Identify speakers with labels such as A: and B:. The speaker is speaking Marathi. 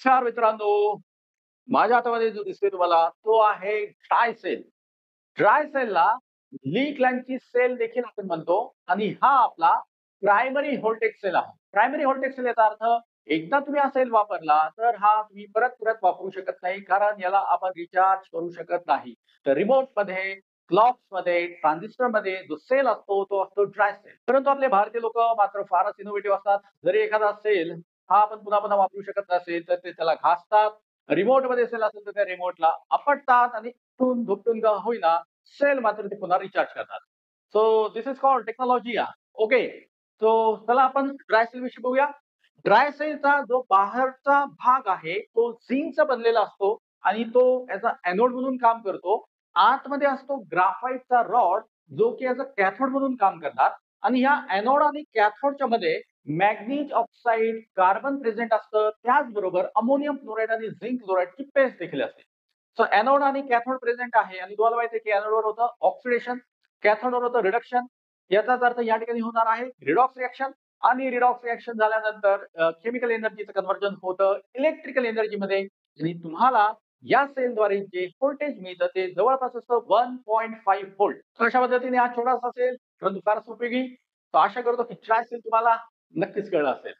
A: नमस्कार मित्रांनो. माझ्या हातामध्ये जो दिसतोय तुम्हाला तो आहे ड्राय सेल. ड्राय सेलला ली क्लॅंकची सेल देखील आपण म्हणतो आणि हा आपला प्रायमरी व्होल्टेज सेल आहे. प्रायमरी व्होल्टेज सेल याचा अर्थ एकदा तुम्ही हा सेल वापरला तर हा तुम्ही परत-परत वापरू शकत नाही कारण याला आपण रिचार्ज करू शकत नाही. तर रिमोटमध्ये, क्लॉक्समध्ये, ट्रान्झिस्टरमध्ये जो सेल असतो तो असतो ड्राय सेल. परंतु आपले भारतीय लोकं मात्र फारच इनोव्हेटिव्ह असतात. जरी एखादा सेल हा आपण पुन्हा-पुन्हा वापरू शकत नसेल तर ते त्याला घासतात. रिमोटमध्ये सेल असेल तर त्या रिमोटला आपटतात आणि उपटून का होईना सेल मात्र ते पुन्हा रिचार्ज करतात. So this is called technology या. ओके. सो चला आपण ड्राय सेल विषयी बघूया. ड्राय सेलचा जो बाहेरचा भाग आहे तो झिंकचा बनलेला असतो आणि तो याचा एनोड म्हणून काम करतो. आतमध्ये असतो ग्राफाइटचा रॉड जो की याचा कॅथोड म्हणून काम करतात आणि ह्या एनोड आणि कॅथोडच्या मध्ये मॅग्नीज ऑक्साईड, कार्बन प्रेझेंट असतं. त्याचबरोबर अमोनियम क्लोराईड आणि झिंक क्लोराईडची पेस्ट देखील असते. सो एनोड आणि कॅथोड प्रेझेंट आहे आणि तुम्हाला माहिती आहे की एनोडवर होतं ऑक्सिडेशन, कॅथोडवर होतं रिडक्शन. याचाच अर्थ या ठिकाणी होणार आहे रिडॉक्स रिएक्शन आणि रिडॉक्स रिएक्शन झाल्यानंतर केमिकल एनर्जीचं कन्व्हर्जन होतं इलेक्ट्रिकल एनर्जीमध्ये आणि तुम्हाला या सेलद्वारे जे व्होल्टेज मिळतं ते जवळपास असतं 1.5 व्होल्ट. तर अशा पद्धतीने हा छोटासा सेल परंतु फारच उपयोगी. तर आशा करतो की ड्राय सेल तुम्हाला नक्कीच कळलं असेल.